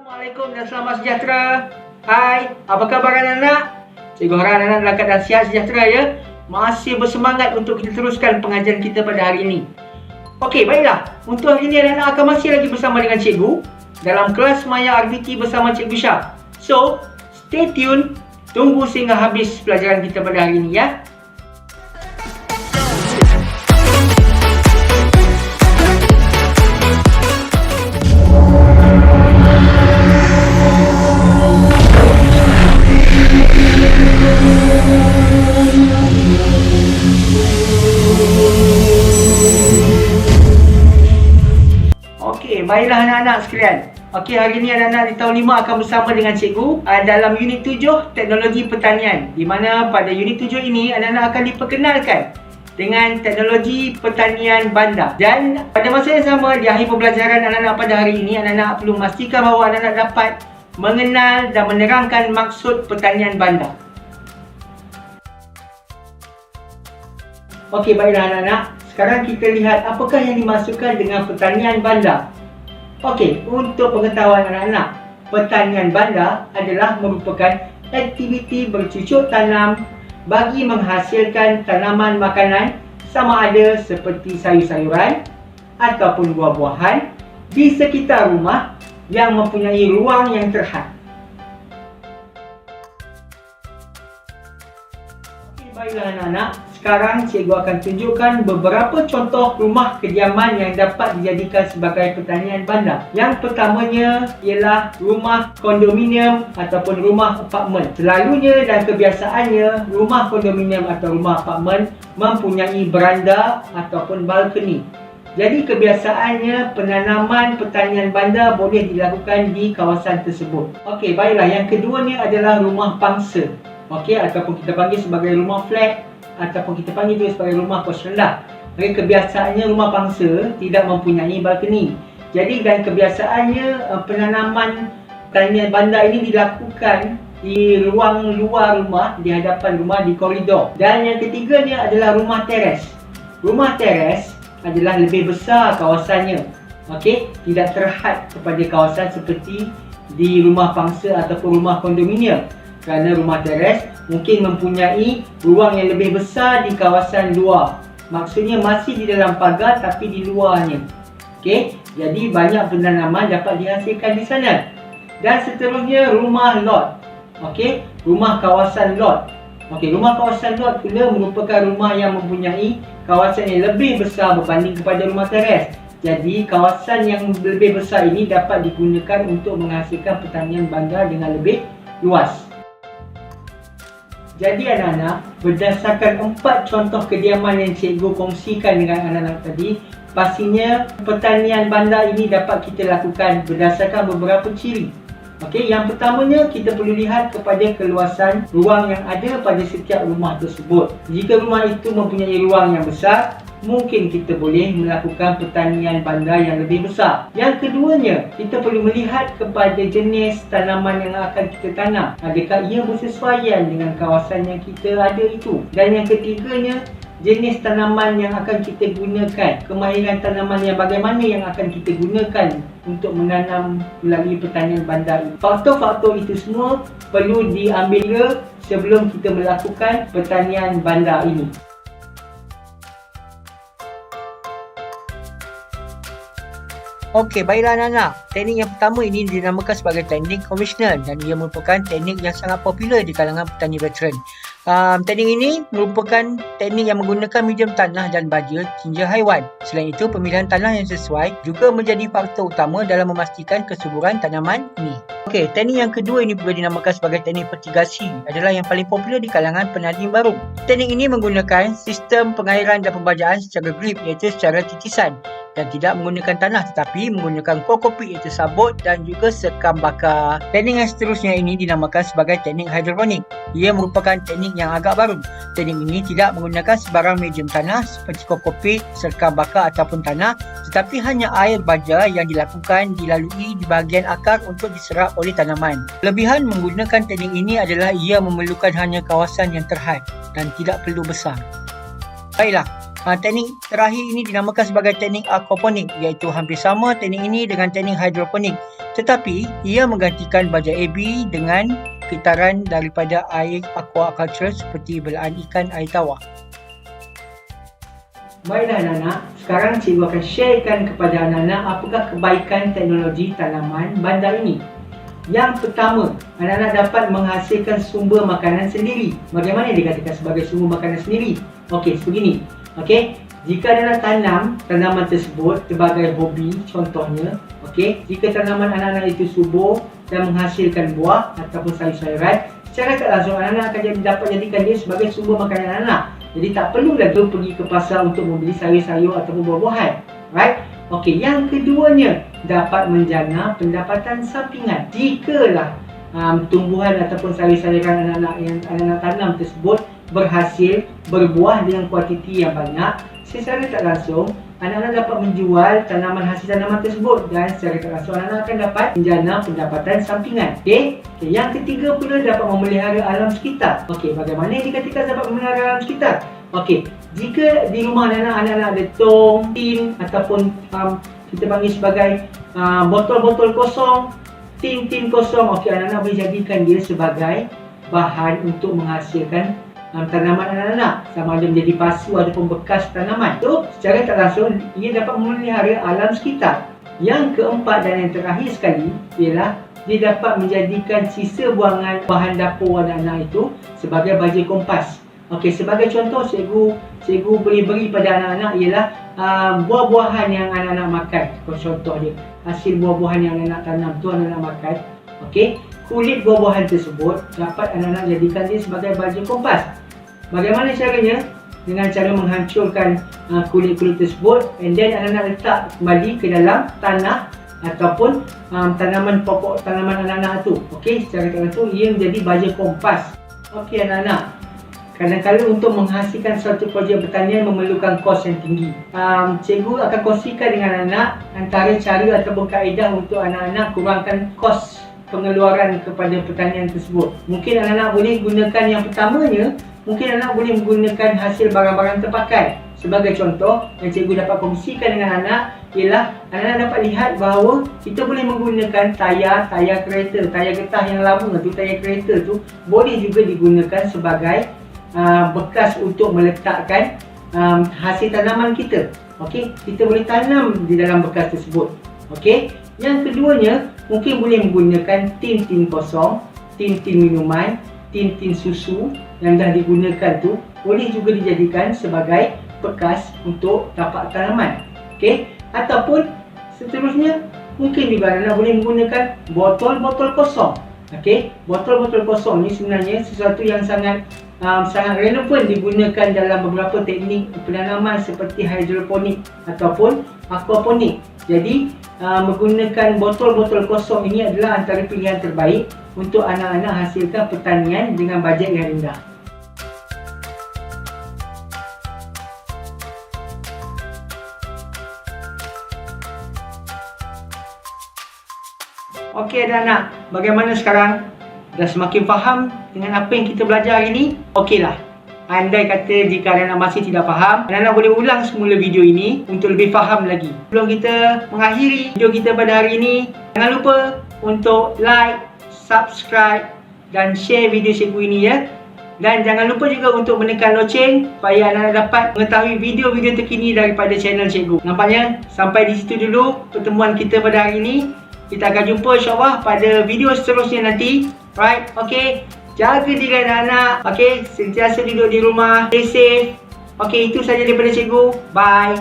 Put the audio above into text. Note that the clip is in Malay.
Assalamualaikum dan selamat sejahtera. Hai, apa khabar anak-anak? Cikgu harap anak-anak dalam keadaan sihat sejahtera ya. Masih bersemangat untuk kita teruskan pengajian kita pada hari ini. Okey, baiklah. Untuk hari ini anak-anak akan masih lagi bersama dengan cikgu dalam kelas Maya RBT bersama Cikgu Syah. So, stay tune. Tunggu sehingga habis pelajaran kita pada hari ini ya. Baiklah anak-anak sekalian. Okey, hari ini anak-anak di tahun 5 akan bersama dengan cikgu dalam unit 7 teknologi pertanian. Di mana pada unit 7 ini anak-anak akan diperkenalkan dengan teknologi pertanian bandar. Dan pada masa yang sama di akhir pembelajaran anak-anak pada hari ini, anak-anak perlu memastikan bahawa anak-anak dapat mengenal dan menerangkan maksud pertanian bandar. Okey, baiklah anak-anak. Sekarang kita lihat apakah yang dimaksudkan dengan pertanian bandar. Okey, untuk pengetahuan anak-anak, pertanian bandar adalah merupakan aktiviti bercucuk tanam bagi menghasilkan tanaman makanan sama ada seperti sayur-sayuran ataupun buah-buahan di sekitar rumah yang mempunyai ruang yang terhad. Okey, baiklah anak-anak. Sekarang cikgu akan tunjukkan beberapa contoh rumah kediaman yang dapat dijadikan sebagai pertanian bandar. Yang pertamanya ialah rumah kondominium ataupun rumah apartmen. Selalunya dan kebiasaannya rumah kondominium atau rumah apartmen mempunyai beranda ataupun balkoni. Jadi kebiasaannya penanaman pertanian bandar boleh dilakukan di kawasan tersebut. Okey, baiklah, yang kedua ni adalah rumah pangsa. Okey, ataupun kita panggil sebagai rumah flat ataupun kita panggil juga sebagai rumah kos rendah. Jadi kebiasaannya rumah pangsa tidak mempunyai balkoni. Jadi dan kebiasaannya penanaman pertanian bandar ini dilakukan di ruang luar rumah, di hadapan rumah, di koridor. Dan yang ketiganya adalah rumah teres. Rumah teres adalah lebih besar kawasannya. Okey, tidak terhad kepada kawasan seperti di rumah pangsa ataupun rumah kondominium. Kerana rumah teres mungkin mempunyai ruang yang lebih besar di kawasan luar. Maksudnya masih di dalam pagar tapi di luarnya. Okey, jadi banyak penanaman dapat dihasilkan di sana. Dan seterusnya rumah lot. Okey, rumah kawasan lot. Okey, rumah kawasan lot pula merupakan rumah yang mempunyai kawasan yang lebih besar berbanding kepada rumah teres. Jadi kawasan yang lebih besar ini dapat digunakan untuk menghasilkan pertanian bandar dengan lebih luas. Jadi anak-anak, berdasarkan 4 contoh kediaman yang cikgu kongsikan dengan anak-anak tadi, pastinya pertanian bandar ini dapat kita lakukan berdasarkan beberapa ciri. Okey, yang pertamanya kita perlu lihat kepada keluasan ruang yang ada pada setiap rumah tersebut. Jika rumah itu mempunyai ruang yang besar, mungkin kita boleh melakukan pertanian bandar yang lebih besar. Yang keduanya, kita perlu melihat kepada jenis tanaman yang akan kita tanam. Adakah ia bersesuaian dengan kawasan yang kita ada itu? Dan yang ketiganya, jenis tanaman yang akan kita gunakan. Kemahiran tanaman yang bagaimana yang akan kita gunakan untuk menanam melalui pertanian bandar ini. Faktor-faktor itu semua perlu diambil sebelum kita melakukan pertanian bandar ini. Okey, baiklah anak-anak. Teknik yang pertama ini dinamakan sebagai teknik konvensional dan ia merupakan teknik yang sangat popular di kalangan petani veteran. Teknik ini merupakan teknik yang menggunakan medium tanah dan baja tinja haiwan. Selain itu, pemilihan tanah yang sesuai juga menjadi faktor utama dalam memastikan kesuburan tanaman ini. Okey, teknik yang kedua ini juga dinamakan sebagai teknik fertigasi, adalah yang paling popular di kalangan penadim baru. Teknik ini menggunakan sistem pengairan dan pembajaan secara drip, iaitu secara titisan, dan tidak menggunakan tanah tetapi menggunakan kokopit iaitu sabut dan juga sekam bakar. Teknik yang seterusnya ini dinamakan sebagai teknik hidroponik. Ia merupakan teknik yang agak baru. Teknik ini tidak menggunakan sebarang medium tanah seperti kokopit, sekam bakar ataupun tanah, tetapi hanya air baja yang dilakukan dilalui di bahagian akar untuk diserap oleh tanaman. Kelebihan menggunakan teknik ini adalah ia memerlukan hanya kawasan yang terhad dan tidak perlu besar. Baiklah, teknik terakhir ini dinamakan sebagai teknik aquaponik, iaitu hampir sama teknik ini dengan teknik hidroponik. Tetapi ia menggantikan baja AB dengan getaran daripada air aquaculture seperti belaan ikan air tawar. Baiklah anak-anak, sekarang cikgu akan sharekan kepada anak-anak apakah kebaikan teknologi tanaman bandar ini. Yang pertama, anak-anak dapat menghasilkan sumber makanan sendiri. Bagaimana dikatakan sebagai sumber makanan sendiri? Okey, sebegini. Okey, jika anak-anak tanam tanaman tersebut sebagai hobi contohnya, okey, jika tanaman anak-anak itu subur dan menghasilkan buah ataupun sayur-sayuran, secara tak langsung anak-anak akan dapat jadikan dia sebagai sumber makanan anak-anak. Jadi tak perlu lagi pergi ke pasar untuk membeli sayur-sayur ataupun buah-buahan. Right? Okey, yang keduanya, dapat menjana pendapatan sampingan. Jikalah tumbuhan ataupun sayur-sayuran anak-anak yang anak-anak tanam tersebut berhasil berbuah dengan kuantiti yang banyak, secara tak langsung anak-anak dapat menjual tanaman hasil tanaman tersebut dan secara tak langsung anak-anak akan dapat menjana pendapatan sampingan. Okey, yang ketiga pula dapat memelihara alam sekitar. Okey, bagaimana dikatakan dapat memelihara alam sekitar? Okey, jika di rumah anak-anak ada tong, tin ataupun kita panggil sebagai botol-botol kosong, tin-tin kosong, okey, anak-anak boleh jadikan dia sebagai bahan untuk menghasilkan tanaman anak-anak, sama ada menjadi pasu ataupun bekas tanaman. So, secara tak langsung ia dapat memelihara alam sekitar. Yang keempat dan yang terakhir sekali ialah dia dapat menjadikan sisa buangan bahan dapur anak-anak itu sebagai baja kompas. Okey, sebagai contoh cikgu boleh beri pada anak-anak ialah buah-buahan yang anak-anak makan. Contoh dia, hasil buah-buahan yang anak-anak tanam tu anak-anak makan. Okey, kulit buah-buahan tersebut dapat anak-anak jadikan dia sebagai baja kompas. Bagaimana caranya? Dengan cara menghancurkan kulit-kulit tersebut and then anak-anak letak kembali ke dalam tanah ataupun tanaman pokok tanaman anak-anak tu. Okey, secara tertentu ia menjadi baja kompas. Okey anak-anak, kadang-kadang untuk menghasilkan suatu projek pertanian memerlukan kos yang tinggi. Cikgu akan kongsikan dengan anak-anak antara cara ataupun kaedah untuk anak-anak kurangkan kos pengeluaran kepada pertanian tersebut. Mungkin anak-anak boleh gunakan yang pertamanya, mungkin anak boleh menggunakan hasil barang-barang terpakai. Sebagai contoh yang cikgu dapat kongsikan dengan anak ialah anak-anak dapat lihat bahawa kita boleh menggunakan tayar kereta, tayar getah yang lama tu, tayar kereta tu boleh juga digunakan sebagai bekas untuk meletakkan hasil tanaman kita. Okey, kita boleh tanam di dalam bekas tersebut. Okey, yang keduanya mungkin boleh menggunakan tin-tin kosong, tin-tin minuman, tin-tin susu yang dah digunakan tu boleh juga dijadikan sebagai bekas untuk tapak tanaman. Okey, ataupun seterusnya mungkin juga anak boleh menggunakan botol-botol kosong. Okey, botol-botol kosong ni sebenarnya sesuatu yang sangat relevan digunakan dalam beberapa teknik penanaman seperti hidroponik ataupun aquaponik. Jadi menggunakan botol-botol kosong ini adalah antara pilihan terbaik untuk anak-anak hasilkan pertanian dengan bajet yang rendah. Okey anak-anak, bagaimana sekarang? Dah semakin faham dengan apa yang kita belajar hari ini? Okeylah. Andai kata jika anak-anak masih tidak faham, anak-anak boleh ulang semula video ini untuk lebih faham lagi. Sebelum kita mengakhiri video kita pada hari ini, jangan lupa untuk like, subscribe dan share video cikgu ini ya. Dan jangan lupa juga untuk menekan loceng supaya anak-anak dapat mengetahui video-video terkini daripada channel cikgu. Nampaknya sampai di situ dulu pertemuan kita pada hari ini. Kita akan jumpa insyaAllah pada video seterusnya nanti. Right, okay. Jaga diri anak-anak. Okay, sentiasa duduk di rumah. Stay safe. Okay, itu saja daripada cikgu. Bye.